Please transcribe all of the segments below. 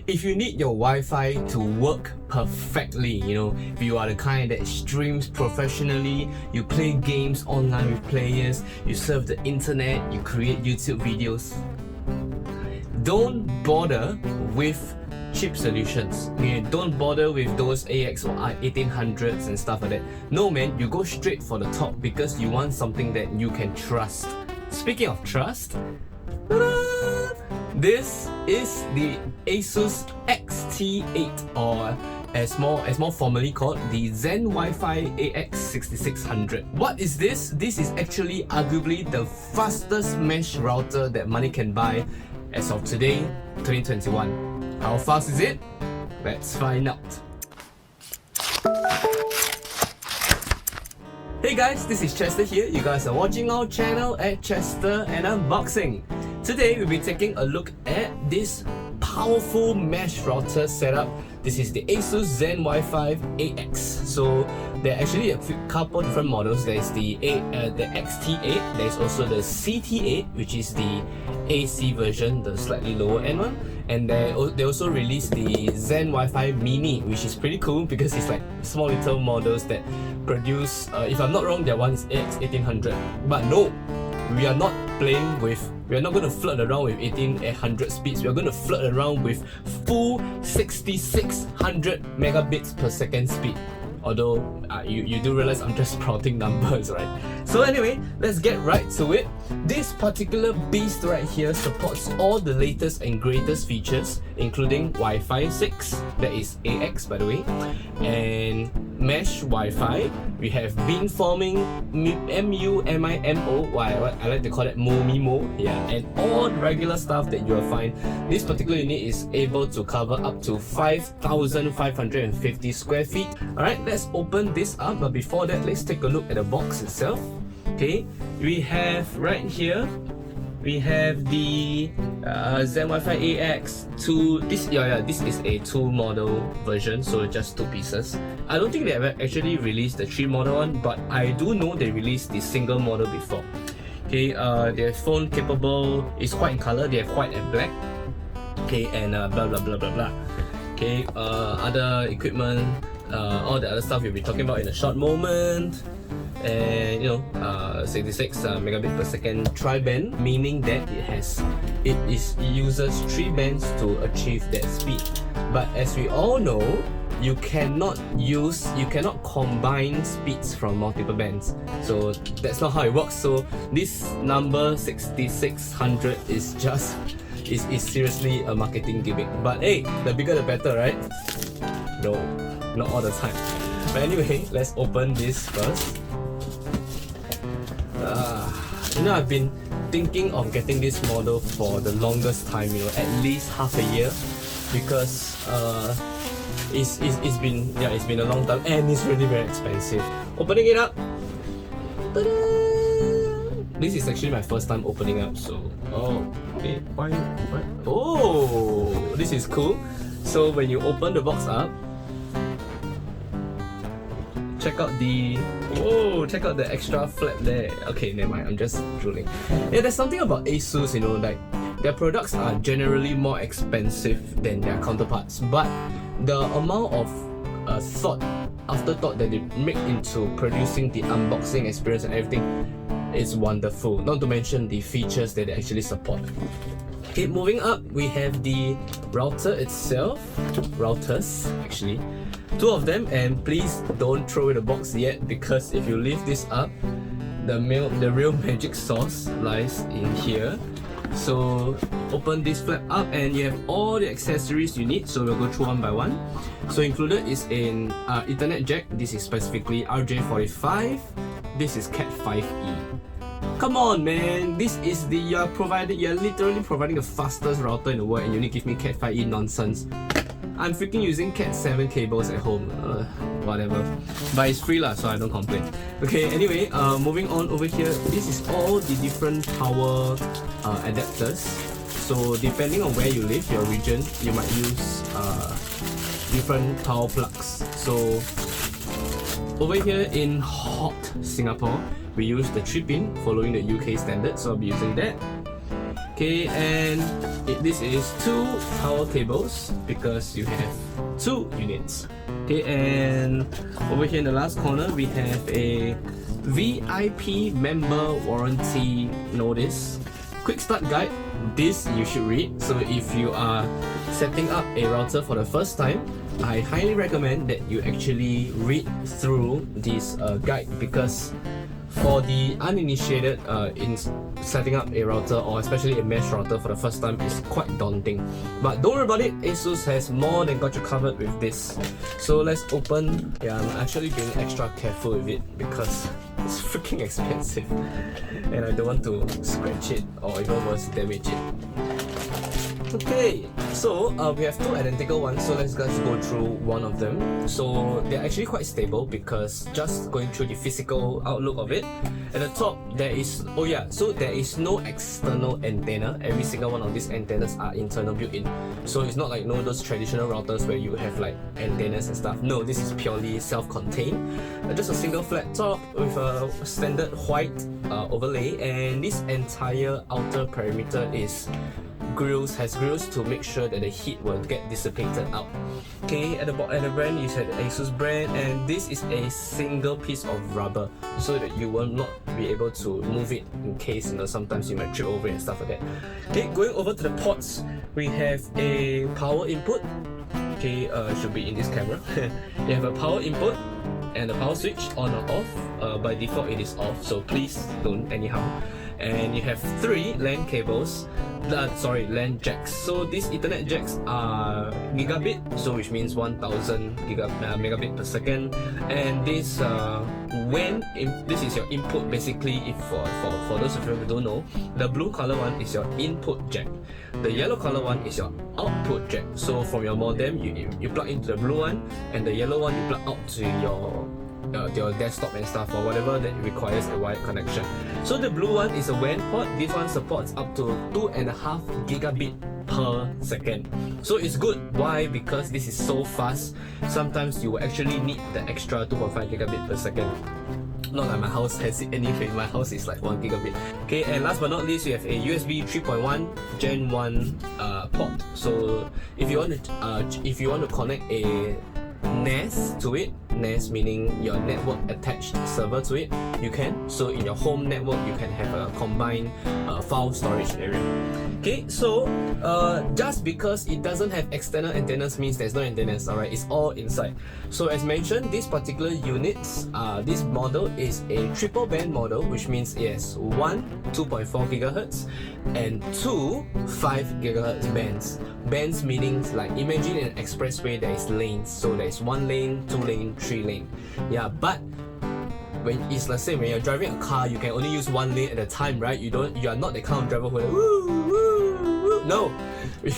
if you need your Wi-Fi to work perfectly, you know, if you are the kind that streams professionally, you play games online with players, you surf the internet, you create YouTube videos, don't bother with cheap solutions. Okay, don't bother with those AX or 1800s and stuff like that. No man, you go straight for the top because you want something that you can trust. Speaking of trust, this is the ASUS XT8, or as more formally called, the Zen Wi-Fi AX6600. What is this? This is actually arguably the fastest mesh router that money can buy as of today, 2021. How fast is it? Let's find out. Hey guys, this is Chester here. You guys are watching our channel at Chester and Unboxing. Today we'll be taking a look at this powerful mesh router setup. This is the ASUS Zen Wi-Fi AX. So there are actually a couple different models. There is the XT8, there is also the CT8, which is the AC version, the slightly lower end one. And they also released the Zen Wi-Fi Mini, which is pretty cool because it's like small little models that produce, if I'm not wrong, their one is AX1800. But no, we are not going to flirt around with 1800 speeds. We are going to flirt around with full 6600 megabits per second speed. Although you do realize I'm just sprouting numbers, right? So anyway, let's get right to it. This particular beast right here supports all the latest and greatest features, including Wi-Fi 6, that is AX by the way, and mesh Wi-Fi. We have beamforming, MU-MIMO, I like to call it MoMIMO, yeah, and all the regular stuff that you'll find. This particular unit is able to cover up to 5,550 square feet. Alright, let's open this up, but before that, let's take a look at the box itself. Okay, we have right here, we have the Zen Wi-Fi AX2. This is a 2 model version, so just 2 pieces. I don't think they have actually released the 3 model one, but I do know they released the single model before. Okay, their phone capable is white in color. They have white and black. Okay, and blah blah blah blah blah. Okay, other equipment, all the other stuff we'll be talking about in a short moment. And 66 megabit per second tri-band, meaning that it uses 3 bands to achieve that speed. But as we all know, you cannot combine speeds from multiple bands. So that's not how it works. So this number 6600 is seriously a marketing gimmick. But hey, the bigger the better, right? No, not all the time. But anyway, let's open this first. I've been thinking of getting this model for the longest time, at least half a year, because it's been a long time and it's really very expensive. Opening it up. Ta-da! This is actually my first time opening up, so okay, fine. Oh, this is cool. So when you open the box up, check out the extra flap there. Okay, never mind, I'm just drooling. Yeah, there's something about ASUS, like their products are generally more expensive than their counterparts, but the amount of afterthought that they make into producing the unboxing experience and everything is wonderful. Not to mention the features that they actually support. Okay, moving up, we have the router itself. Routers, actually. 2 of them, and please don't throw away the box yet, because if you lift this up, the real magic sauce lies in here. So open this flap up and you have all the accessories you need, so we'll go through one by one. So included is an Ethernet jack. This is specifically RJ45. This is Cat 5e. Come on man, this is you're literally providing the fastest router in the world and you need to give me Cat 5e nonsense. I'm freaking using Cat 7 cables at home, whatever. But it's free lah, so I don't complain. Okay, anyway, moving on over here, this is all the different power adapters. So depending on where you live, your region, you might use different power plugs. So over here in hot Singapore, we use the 3-pin following the UK standard, so I'll be using that. Okay, and this is 2 power cables because you have 2 units. Okay, and over here in the last corner we have a VIP member warranty notice. Quick start guide. This you should read. So if you are setting up a router for the first time, I highly recommend that you actually read through this guide, because for the uninitiated in setting up a router, or especially a mesh router for the first time, is quite daunting. But don't worry about it, ASUS has more than got you covered with this. So let's open. Yeah, I'm actually being extra careful with it because it's freaking expensive and I don't want to scratch it or even worse, damage it. Okay, so we have 2 identical ones, so let's just go through one of them. So they're actually quite stable, because just going through the physical outlook of it, at the top there is, so there is no external antenna. Every single one of these antennas are internal built-in. So it's not like those traditional routers where you have like antennas and stuff. No, this is purely self-contained. Just a single flat top with a standard white overlay, and this entire outer perimeter has grills to make sure that the heat will get dissipated out. Okay, at the brand you said ASUS brand, and this is a single piece of rubber so that you will not be able to move it in case sometimes you might trip over it and stuff like that. Okay, going over to the ports, we have a power input. Okay, should be in this camera. You have a power input and a power switch on or off. By default it is off, so please don't anyhow. And you have 3 LAN cables, LAN jacks. So these Ethernet jacks are gigabit, so which means 1000 megabit per second. And this this is your input basically. If for those of you who don't know, the blue color one is your input jack, the yellow color one is your output jack. So from your modem you plug into the blue one, and the yellow one you plug out to your desktop and stuff, or whatever that requires a wired connection. So the blue one is a WAN port. This one supports up to 2.5 gigabit per second. So it's good. Why? Because this is so fast. Sometimes you will actually need the extra 2.5 gigabit per second. Not like my house has it anyway. My house is like 1 gigabit. Okay, and last but not least, you have a USB 3.1 Gen 1 port. So if you want to connect a NAS to it, NAS meaning your network attached server to it, you can. So in your home network you can have a combined file storage area. Okay, so just because it doesn't have external antennas means there's no antennas, alright, it's all inside. So as mentioned, these particular units, this model is a triple band model, which means it has 1 2.4 gigahertz and 2 5 gigahertz bands. Bands meaning, like, imagine in an expressway there is lanes, so there is 1 lane, 2 lane, 3 lane. Yeah, but when it's, let's say, when you're driving a car, you can only use 1 lane at a time, right? You are not the kind of driver who woo, woo, woo. No.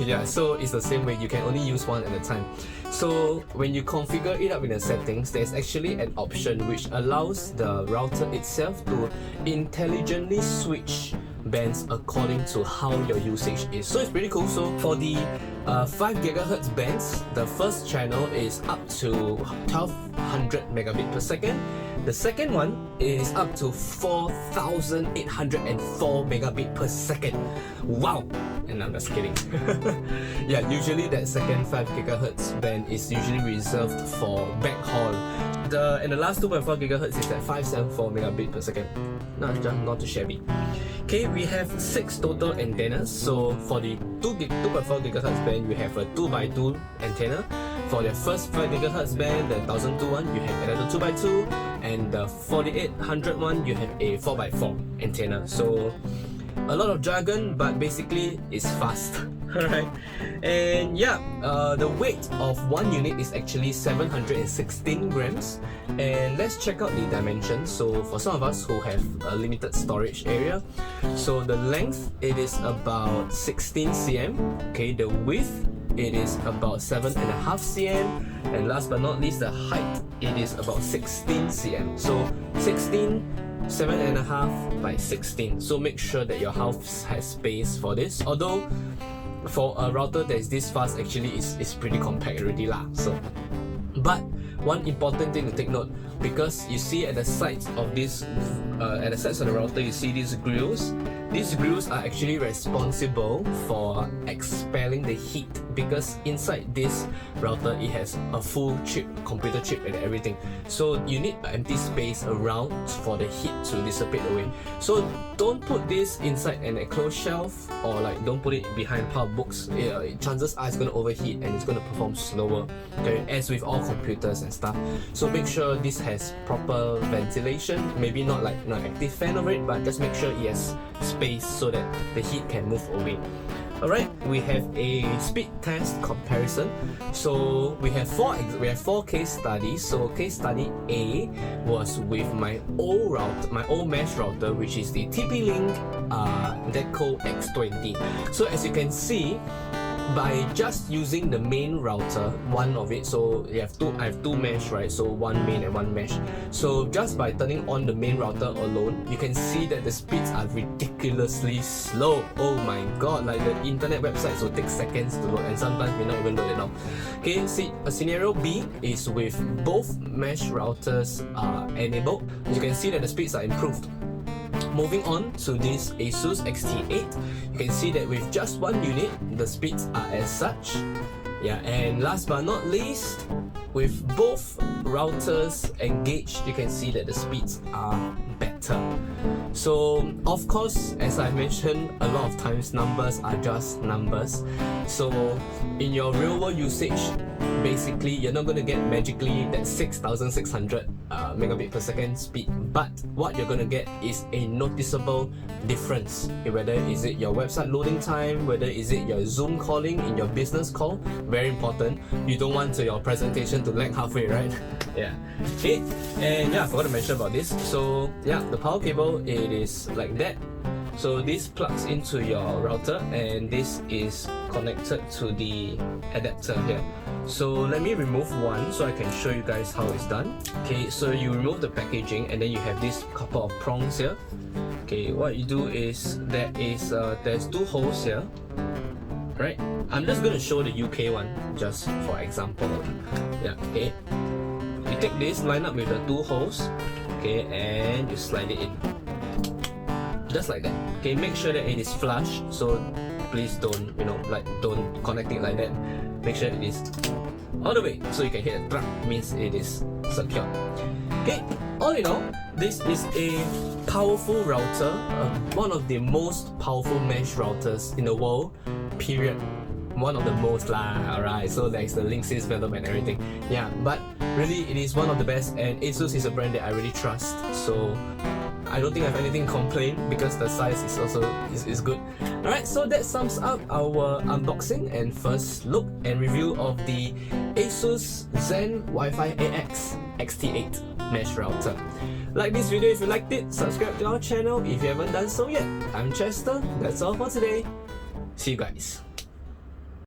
Yeah, so it's the same way, you can only use 1 at a time. So when you configure it up in the settings, there's actually an option which allows the router itself to intelligently switch bands according to how your usage is. So it's pretty cool. So for the 5 gigahertz bands, the first channel is up to 1200 megabit per second. The second one is up to 4804 megabit per second. Wow! And I'm just kidding. Yeah, usually that second 5 gigahertz band is usually reserved for backhaul. And the last 2.4 gigahertz is at 574 megabit per second. Not too shabby. Okay, we have 6 total antennas. So for the 2.4 gigahertz band, we have a 2x2 antenna. For the first 5 gigahertz band, the 1002 one, you have another 2x2, and the 4800 one, you have a 4x4 antenna. So a lot of jargon, but basically it's fast. Alright, and yeah, the weight of one unit is actually 716 grams. And let's check out the dimensions. So for some of us who have a limited storage area, so the length, it is about 16 cm. Okay, the width, it is about 7.5 cm, and last but not least, the height, it is about 16 cm. So 16, 7.5 by 16. So make sure that your house has space for this. Although for a router that is this fast, actually is pretty compact already lah. So, but one important thing to take note, because you see at the sides of this, at the sides of the router, you see these grills. These grills are actually responsible for expelling the heat, because inside this router it has a full chip, computer chip and everything. So you need an empty space around for the heat to dissipate away. So don't put this inside an enclosed shelf, or like don't put it behind pile of books. Chances are it's going to overheat and it's going to perform slower, okay, as with all computers and stuff. So make sure this has proper ventilation, maybe not like an active fan over it, but just make sure it has space so that the heat can move away. Alright, we have a speed test comparison. So we have four case studies. So case study A was with my old mesh router, which is the TP-Link Deco X20. So as you can see, by just using the main router, one of it, so I have two mesh, right? So one main and one mesh. So just by turning on the main router alone, you can see that the speeds are ridiculously slow. Oh my god, like the internet websites will take seconds to load, and sometimes may not even load it now. Okay, see, scenario B is with both mesh routers enabled. You can see that the speeds are improved. Moving on to this ASUS XT8, you can see that with just one unit, the speeds are as such. Yeah, and last but not least, with both routers engaged, you can see that the speeds are better. So of course, as I mentioned a lot of times, numbers are just numbers. So in your real world usage, basically you're not going to get magically that 6600 megabit per second speed, but what you're going to get is a noticeable difference. Whether is it your website loading time, whether is it your Zoom calling in your business call, very important. You don't want your presentation to lag halfway, right? Yeah. Okay, and yeah, I forgot to mention about this. So yeah, the power cable, it is like that. So this plugs into your router, and this is connected to the adapter here. So let me remove one so I can show you guys how it's done. Okay, so you remove the packaging, and then you have this couple of prongs here. Okay, what you do is there's two holes here, right? I'm just going to show the UK one just for example. Yeah, okay. You take this, line up with the two holes, okay, and you slide it in. Just like that. Okay, make sure that it is flush. So please don't, don't connect it like that. Make sure it is all the way so you can hear a truck, means it is secure. Okay, all in all, this is a powerful router, one of the most powerful mesh routers in the world, period. One of the most lah, alright, so there's the Linksys Venom and everything. Yeah, but really it is one of the best, and ASUS is a brand that I really trust. So I don't think I have anything to complain, because the size is also is good. Alright, so that sums up our unboxing and first look and review of the ASUS Zen Wi-Fi AX XT8 mesh router. Like this video if you liked it, subscribe to our channel if you haven't done so yet. I'm Chester, that's all for today. See you guys.